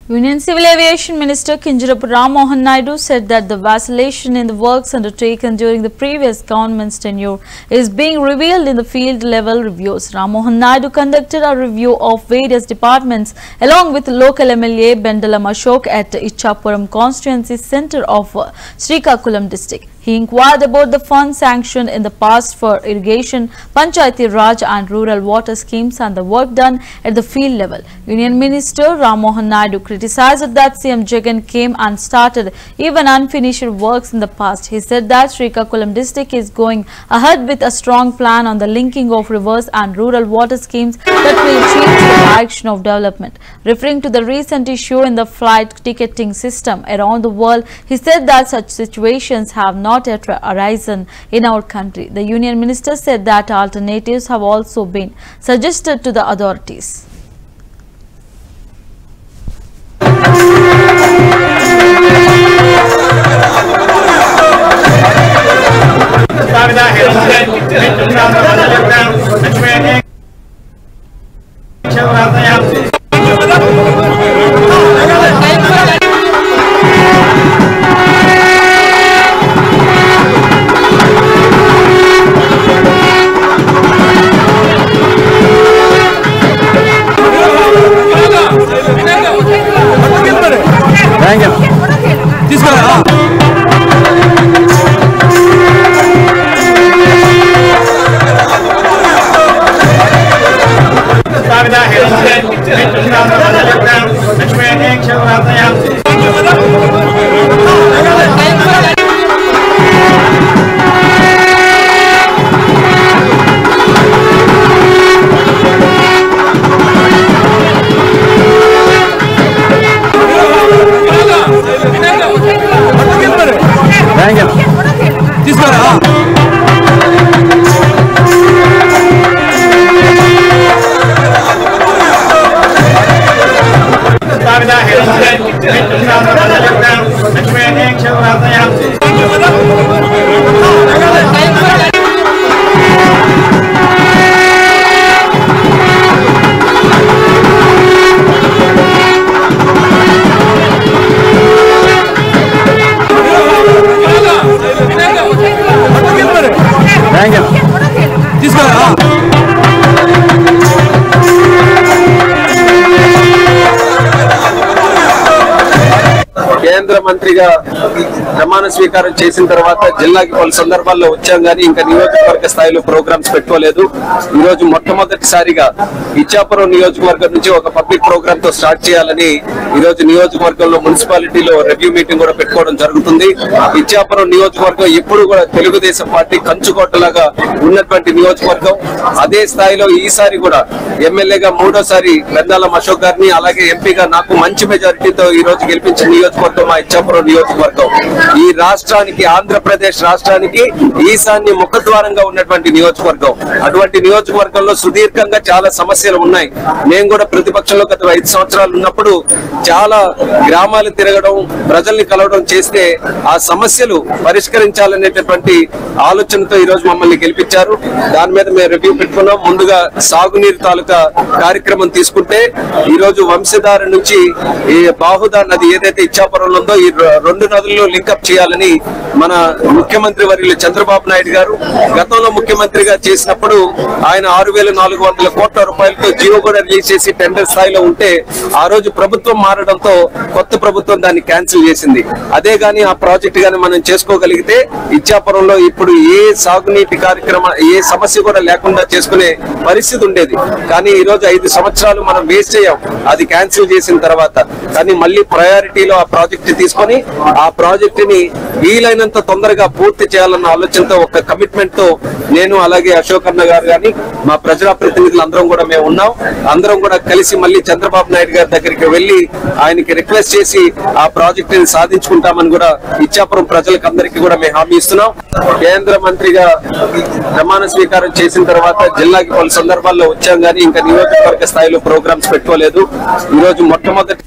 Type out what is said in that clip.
Union Civil Aviation Minister Kinjarapu Ram Mohan Naidu said that the vacillation in the works undertaken during the previous government's tenure is being revealed in the field level reviews. Ram Mohan Naidu conducted a review of various departments along with local MLA Bendalam Ashok at Ichapuram Constituency Centre of Srikakulam district. He inquired about the funds sanctioned in the past for irrigation, Panchayati Raj and rural water schemes and the work done at the field level. Union Minister Ram Mohan Naidu criticized that CM Jagan came and started even unfinished works in the past. He said that Srikakulam district is going ahead with a strong plan on the linking of rivers and rural water schemes that will change the direction of development. Referring to the recent issue in the flight ticketing system around the world, he said that such situations have not yet arisen in our country. The Union Minister said that alternatives have also been suggested to the authorities. కేంద్ర మంత్రిగా ప్రమాణ స్వీకారం చేసిన తర్వాత జిల్లాకి పలు సందర్భాల్లో వచ్చాం గానీ ఇంకా నియోజకవర్గ స్థాయిలో ప్రోగ్రామ్స్ పెట్టుకోలేదు. ఈ రోజు మొట్టమొదటిసారిగా ఇచ్చాపురం నియోజకవర్గం నుంచి ఒక పబ్లిక్ ప్రోగ్రామ్ తో స్టార్ట్ చేయాలని ఈ రోజు నియోజకవర్గంలో మున్సిపాలిటీలో రివ్యూ మీటింగ్ కూడా పెట్టుకోవడం జరుగుతుంది. ఇచ్చాపురం నియోజకవర్గం ఎప్పుడు కూడా తెలుగుదేశం పార్టీ కంచుకోటలాగా ఉన్నటువంటి నియోజకవర్గం. అదే స్థాయిలో ఈసారి కూడా ఎమ్మెల్యేగా మూడోసారి బెందాలం అశోక్ గారిని అలాగే ఎంపీగా నాకు మంచి మెజారిటీతో ఈ రోజు గెలిపించిన నియోజకవర్గం మా ఇచ్చాపురం నియోజకవర్గం. ఈ రాష్ట్రానికి ఆంధ్రప్రదేశ్ రాష్ట్రానికి ఈశాన్య ముఖద్వారంగా ఉన్నటువంటి నియోజకవర్గం. అటువంటి నియోజకవర్గంలో సుదీర్ఘంగా చాలా సమస్యలు ఉన్నాయి. మేము కూడా ప్రతిపక్షంలో గత 5 సంవత్సరాలు ఉన్నప్పుడు చాలా గ్రామాలు తిరగడం ప్రజల్ని కలవడం చేస్తే ఆ సమస్యలు పరిష్కరించాలనేటటువంటి ఆలోచనతో ఈ రోజు మమ్మల్ని గెలిపించారు. దాని మీద మేము రివ్యూ పెట్టుకున్నాం. ముందుగా సాగునీరు తాలూకా కార్యక్రమం తీసుకుంటే ఈ రోజు వంశధార నుంచి ఈ బాహుదా నది ఏదైతే ఇచ్చాపురంలో ఉందో ఈ 2 నదుల్లో లింకప్ చేయాలని మన ముఖ్యమంత్రి వర్యులు చంద్రబాబు నాయుడు గారు గతంలో ముఖ్యమంత్రిగా చేసినప్పుడు ఆయన 6,400 కోట్ల రూపాయలతో జియో కూడా రిలీజ్ చేసి టెండర్ స్థాయిలో ఉంటే ఆ రోజు ప్రభుత్వం మారడంతో కొత్త ప్రభుత్వం దాన్ని క్యాన్సిల్ చేసింది. అదే గాని ఆ ప్రాజెక్ట్ గాని మనం చేసుకోగలిగితే ఇచ్చాపురంలో ఇప్పుడు ఏ సాగునీటి కార్యక్రమం ఏ సమస్య కూడా లేకుండా చేసుకునే పరిస్థితి ఉండేది. కానీ ఈ రోజు 5 సంవత్సరాలు మనం వేస్ట్ అయ్యాం అది క్యాన్సిల్ చేసిన తర్వాత. కానీ మళ్ళీ ప్రయారిటీలో ఆ ప్రాజెక్ట్ తీసుకొని ఆ ప్రాజెక్ట్ ని వీలైనంత తొందరగా పూర్తి చేయాలన్న ఆలోచనతో ఒక కమిట్మెంట్ తో నేను అలాగే అశోక్ అన్న గారు గాని మా ప్రజాప్రతినిధులు అందరం కూడా మేము ఉన్నాం. అందరం కూడా కలిసి మళ్ళీ చంద్రబాబు నాయుడు గారి దగ్గరికి వెళ్లి ఆయనకి రిక్వెస్ట్ చేసి ఆ ప్రాజెక్ట్ ని సాధించుకుంటామని కూడా ఇచ్చాపురం ప్రజలకు అందరికీ కూడా మేము హామీ ఇస్తున్నాం. కేంద్ర మంత్రిగా ప్రమాణ స్వీకారం చేసిన తర్వాత జిల్లాకి పలు సందర్భాల్లో వచ్చాం గానీ ఇంకా నియోజకవర్గ స్థాయిలో ప్రోగ్రామ్స్ పెట్టుకోలేదు. ఈ రోజు మొట్టమొదటి